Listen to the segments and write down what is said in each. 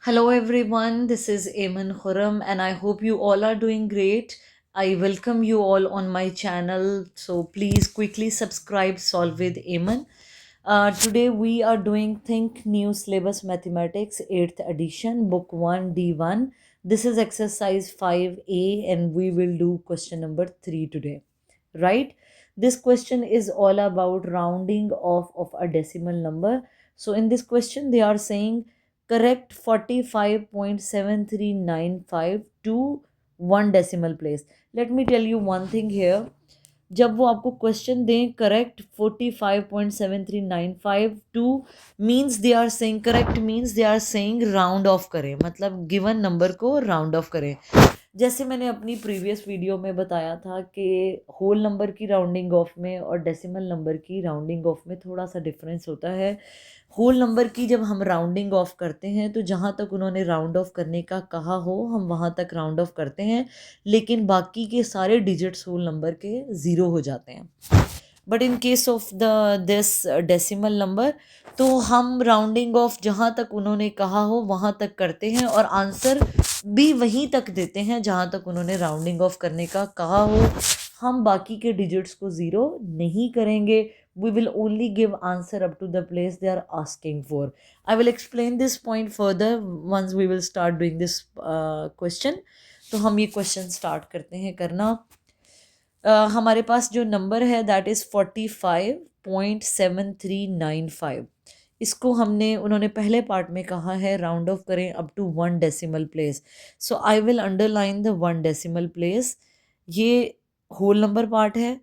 Hello everyone, this is Ayman Khurram and I hope you all are doing great. I welcome you all on my channel, so please quickly subscribe Solve with Ayman. Today we are doing Think New Syllabus Mathematics 8th edition, book 1 D1. This is exercise 5A and we will do question number 3 today. Right? This question is all about rounding off of a decimal number. So in this question they are saying correct 45.7395 to one decimal place. Let me tell you one thing here. जब वो आपको question दें correct 45.7395 to means they are saying correct means they are saying round off करें, मतलब given number को round off करें। जैसे मैंने अपनी प्रीवियस वीडियो में बताया था कि होल नंबर की राउंडिंग ऑफ में और डेसिमल नंबर की राउंडिंग ऑफ में थोड़ा सा डिफरेंस होता है। होल नंबर की जब हम राउंडिंग ऑफ करते हैं तो जहाँ तक उन्होंने राउंड ऑफ करने का कहा हो हम वहाँ तक राउंड ऑफ करते हैं, लेकिन बाकी के सारे डिजिट्स होल नंबर के ज़ीरो हो जाते हैं। But in case of the this decimal number तो हम राउंडिंग ऑफ जहाँ तक उन्होंने कहा हो वहाँ तक करते हैं और आंसर भी वहीं तक देते हैं जहाँ तक उन्होंने राउंडिंग ऑफ करने का कहा हो। हम बाकी के डिजिट्स को ज़ीरो नहीं करेंगे। We will only give answer up to the place they are asking for. I will explain this point further once we will start doing this question. तो हम ये क्वेश्चन स्टार्ट करते हैं करना। हमारे पास जो नंबर है दैट इज़ 45.7395। इसको हमने उन्होंने पहले पार्ट में कहा है राउंड ऑफ करें up to one decimal place. So I will underline the one decimal place. ये होल नंबर पार्ट है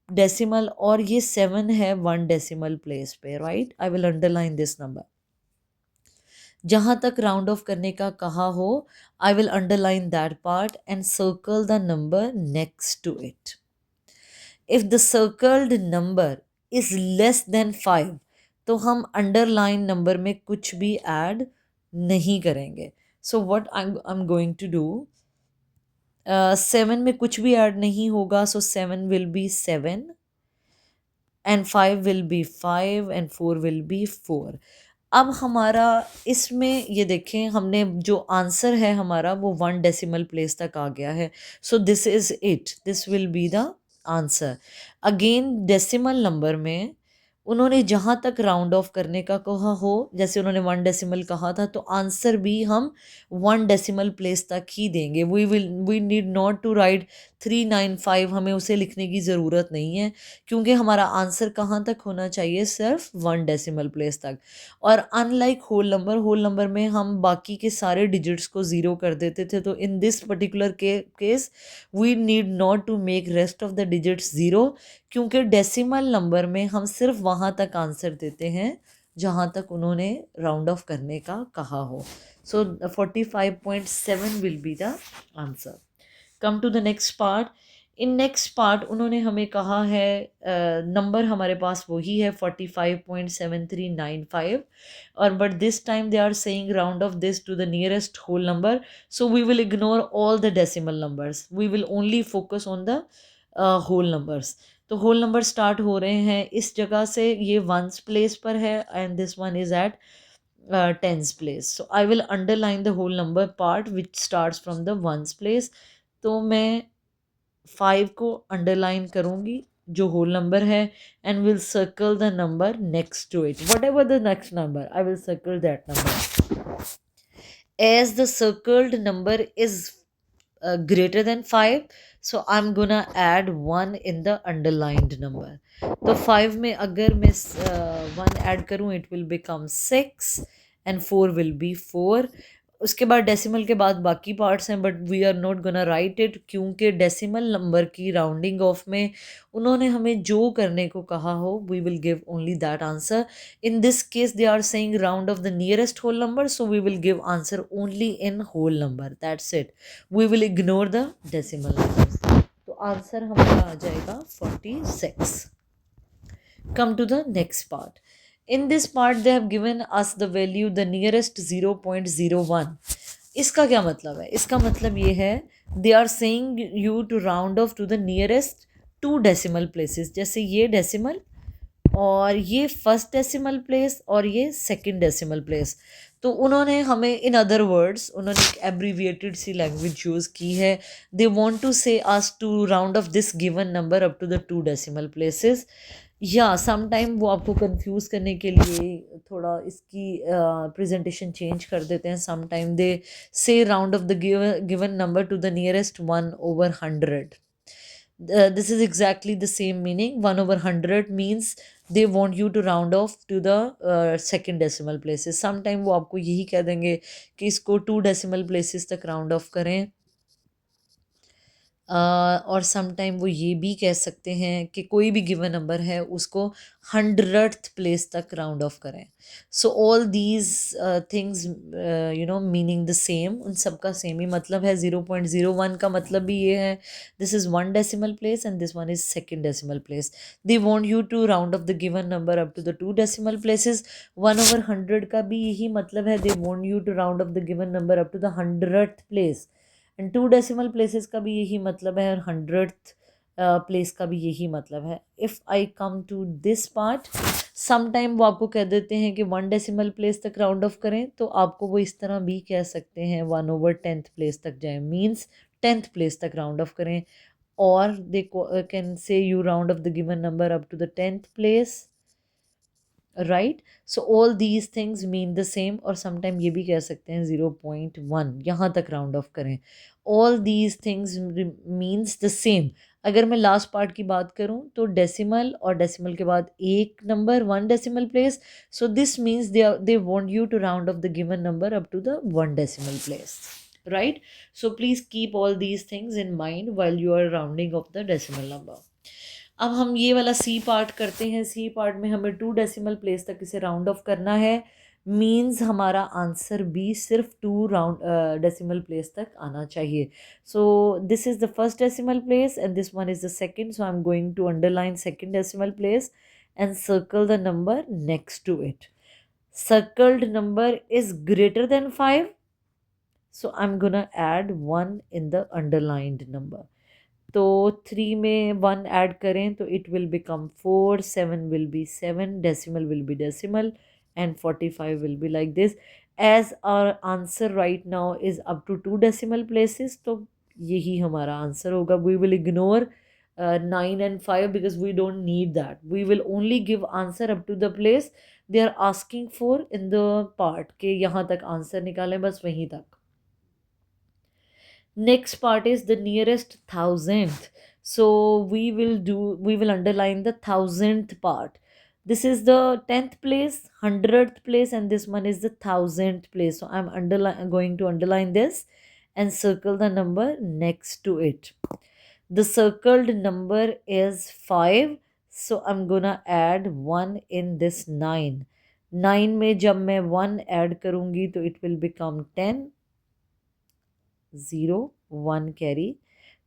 डेसिमल और ये 7 है वन डेसिमल प्लेस पे, right. I will underline this number. जहाँ तक राउंड ऑफ करने का कहा हो I will underline that part and circle the number next to it. If the circled number is less than 5 तो हम अंडरलाइन नंबर में कुछ भी ऐड नहीं करेंगे। So what I am going to do, 7 में कुछ भी ऐड नहीं होगा, so 7 will be 7 and 5 will be 5 and 4 will be 4। अब हमारा इसमें ये देखें हमने जो आंसर है हमारा वो वन डेसिमल प्लेस तक आ गया है। सो this is it, this will be the answer. Again decimal number में उन्होंने जहाँ तक राउंड ऑफ करने का कहा हो, जैसे उन्होंने वन डेसिमल कहा था तो आंसर भी हम वन डेसिमल प्लेस तक ही देंगे। We need not to write 395, हमें उसे लिखने की ज़रूरत नहीं है क्योंकि हमारा आंसर कहाँ तक होना चाहिए, सिर्फ वन डेसिमल प्लेस तक। और अनलाइक होल नंबर में हम बाकी के सारे डिजिट्स को ज़ीरो कर देते थे, तो in this particular case we need not to make rest of the digits zero, क्योंकि डेसिमल नंबर में हम सिर्फ वहाँ तक आंसर देते हैं जहाँ तक उन्होंने राउंड ऑफ करने का कहा हो। So 45.7 will be the answer. Come to the next part. In next part उन्होंने हमें कहा है नंबर हमारे पास वही है 45.7395 और but this time they are saying round off this to the nearest whole number. So we will ignore all the decimal numbers, we will only focus on the whole numbers. तो whole number start हो रहे हैं इस जगह से, ये once place पर है and this one is at tens place. So I will underline the whole number part which starts from the ones place. तो मैं 5 को अंडरलाइन करूँगी जो होल नंबर है and will circle the number next to it. Whatever the next number I will circle that number. As the circled number is greater than 5, so I'm gonna add 1 in the underlined number. तो 5 में अगर मैं 1 add करूँ it will become 6 and 4 will be 4। उसके बाद decimal के बाद बाकी पार्ट्स हैं but we are not gonna write it, क्योंकि डेसिमल नंबर की राउंडिंग ऑफ में उन्होंने हमें जो करने को कहा हो we will give only that answer. In this case they are saying round off the nearest whole number, so we will give answer only in whole number, that's it. We will ignore the decimal numbers. तो answer हमारा आ जाएगा 46। Come to the next part. In this part they have given us the value the nearest 0.01। इसका क्या मतलब है? इसका मतलब ये है they are saying you to round off to the nearest two decimal places। जैसे ये डेसिमल और ये फर्स्ट डेसिमल प्लेस और ये सेकंड डेसिमल प्लेस। तो उन्होंने हमें इन अदर वर्ड्स उन्होंने एक एब्रीविएटेड सी लैंग्वेज यूज़ की है। दे want to say us to round off this given number up to the 2 decimal places. या सम टाइम वो आपको कंफ्यूज करने के लिए थोड़ा इसकी प्रेजेंटेशन चेंज कर देते हैं। सम टाइम दे से round off the given number two the nearest 1/100। This is exactly the same meaning. 1/100 means they want you to round off to the second decimal places. Sometime वो आपको यही कह देंगे कि इसको 2 decimal places तक round off करें। और सम टाइम वो ये भी कह सकते हैं कि कोई भी गिवन नंबर है उसको 100th प्लेस तक राउंड ऑफ करें। सो all these things meaning the same, उन सब का सेम ही मतलब है। 0.01 का मतलब भी ये है, this is 1 decimal place and this one is second decimal place. They want you to round off the given number up to the 2 decimal places. 1/100 का भी यही मतलब है, they want you to round off the given number up to the 100th place. And 2 decimal places का भी यही मतलब है और 100th प्लेस का भी यही मतलब है। If I come to this part, some time वो आपको कह देते हैं कि 1 डेसिमल प्लेस तक राउंड ऑफ करें, तो आपको वो इस तरह भी कह सकते हैं 1/10th प्लेस तक जाएं, मीन्स 10th प्लेस तक राउंड ऑफ करें। और they can say you round off the given number up to the 10th place, right. So all these things mean the same. और समटाइम ये भी कह सकते हैं 0.1 यहाँ तक राउंड ऑफ करें। All these things means the same. अगर मैं लास्ट पार्ट की बात करूँ तो डेसिमल और डेसिमल के बाद एक number 1 decimal place, so this means they want you to round off the given number up to the 1 decimal place, right? So please keep all these things in mind while you are rounding of the decimal number. अब हम ये वाला C part करते हैं। C part में हमें 2 decimal place तक इसे राउंड ऑफ करना है, मीन्स हमारा आंसर भी सिर्फ 2 राउंड डेसिमल प्लेस तक आना चाहिए। So this is the first decimal place and this one is the second. So I am going to underline second decimal place and circle the number next to it. Circled number is greater than 5, so I'm gonna add 1 in the underlined number. तो 3 में 1 add करें तो it will become 4, 7 will be 7, decimal will be decimal and 45 will be like this. As our answer right now is up to 2 decimal places, तो यही हमारा answer होगा। We will ignore 9 and 5 because we don't need that. We will only give answer up to the place they are asking for in the part के यहाँ तक answer निकालें, बस वहीं तक। Next part is the nearest thousandth. So we will underline the thousandth part. This is the 10th place, 100th place, and this one is the 1000th place. So I'm going to underline this and circle the number next to it. The circled number is 5. So I'm gonna add 1 in this 9. 9 में जब मैं 1 add करूँगी तो it will become 10. 0, 1 carry.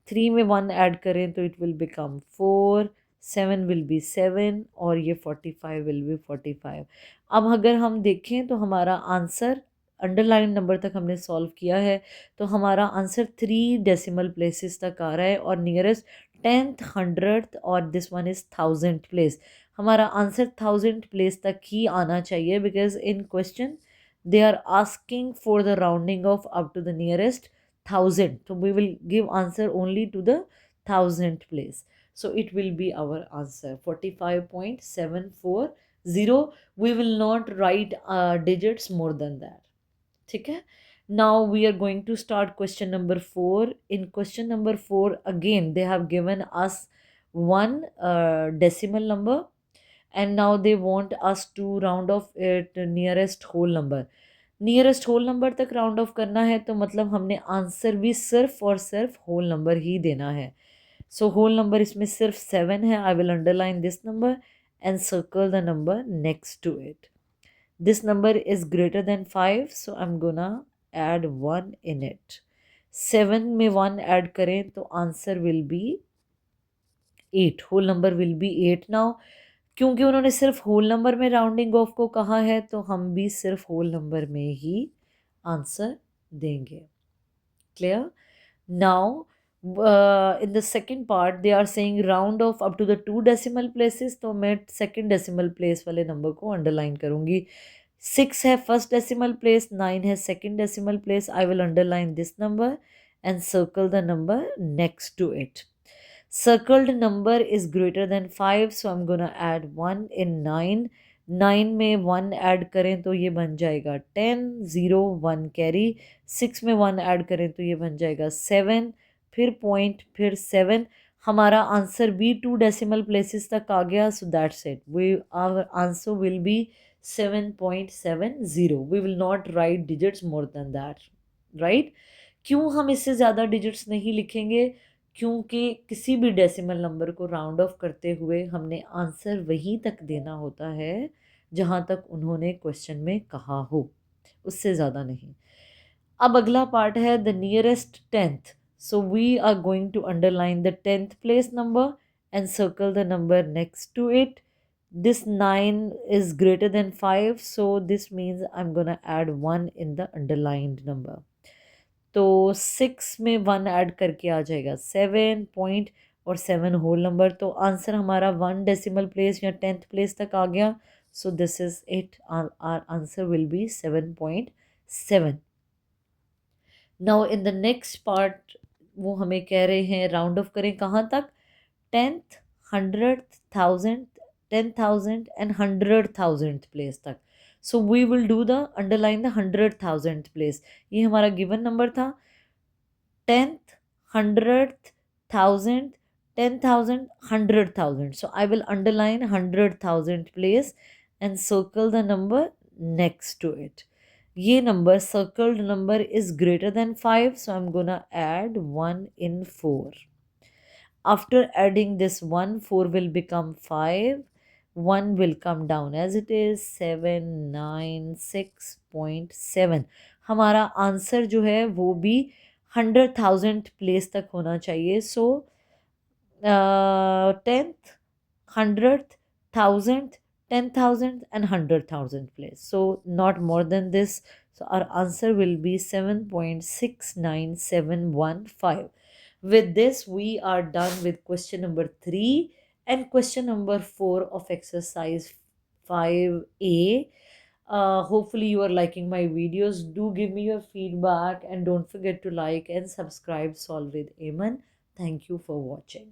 3 में 1 add करें तो it will become 4, 7 will be 7 और ये 45 विल बी 45। अब अगर हम देखें तो हमारा आंसर अंडरलाइन नंबर तक हमने सॉल्व किया है, तो हमारा आंसर 3 डेसिमल प्लेसेस तक आ रहा है और नियरेस्ट 10th, 100th और this one is 1000th place. हमारा आंसर 1000th प्लेस तक ही आना चाहिए because in question they are asking for the rounding off up to the nearest 1000, so we will give answer only to the 1000th place, so it will be our answer 45.740. we will not write digits more than that, ठीक है। Now we are going to start question number 4. In question number 4 again they have given us one decimal number and now they want us to round off it nearest whole number. Nearest whole number तक round off करना है तो मतलब हमने answer भी सिर्फ और सिर्फ होल नंबर ही देना है। सो होल नंबर इसमें सिर्फ 7 है। I will underline this number and circle the number next to it. This number is greater than 5, so I am gonna add 1 in it. 7 में 1 ऐड करें तो answer will be 8, whole number will be 8 now. क्योंकि उन्होंने सिर्फ whole number में rounding off को कहा है तो हम भी सिर्फ होल नंबर में ही आंसर देंगे। Clear? Now In the second part they are saying round off up to the 2 decimal places, तो मैं second decimal place वाले number को underline करूँगी. 6 है first decimal place, 9 है second decimal place. I will underline this number and circle the number next to it. Circled number is greater than 5, so I'm gonna add 1 in 9. 9 में 1 add करें तो ये बन जाएगा 10, 0 1 कैरी. 6 में 1 ऐड करें तो ये बन जाएगा 7, फिर पॉइंट, फिर 7. हमारा आंसर भी 2 decimal places तक आ गया. So that's it, we our answer will be 7.70. We will not write digits more than that, right. क्यों हम इससे ज़्यादा डिजिट्स नहीं लिखेंगे? क्योंकि किसी भी डेसिमल नंबर को राउंड ऑफ करते हुए हमने आंसर वहीं तक देना होता है जहाँ तक उन्होंने क्वेश्चन में कहा हो, उससे ज़्यादा नहीं. अब अगला पार्ट है the nearest 10th. So we are going to underline the 10th place number and circle the number next to it. This 9 is greater than 5, so this means I'm gonna add 1 in the underlined number. तो 6 में 1 add करके आ जाएगा 7 point और 7 whole number. तो answer हमारा 1 decimal place या 10th place तक आ गया. So this is it, our answer will be 7.7. Now in the next part वो हमें कह रहे हैं राउंड ऑफ करें कहाँ तक? 10th, 100th, 1000th, 10,000 and 100,000th प्लेस तक. So we will do the underline the 100,000th place. ये हमारा गिवन नंबर था. 10th, 100th, 1000th, 10,000, 100,000. So I will underline 100,000 place and circle the number next to it. ये number, circled number is greater than 5, so I'm gonna add 1 in 4. After adding this 1, 4 will become 5. 1 will come down as it is 796.7. हमारा answer जो है वो भी 100,000 place तक होना चाहिए. सो 10th, 100th, 1000th, 10,000 and 100,000 place. So not more than this. So our answer will be 7.69715. With this, we are done with question number 3 and question number 4 of exercise 5A. Hopefully you are liking my videos. Do give me your feedback and don't forget to like and subscribe Solve with Aman. Thank you for watching.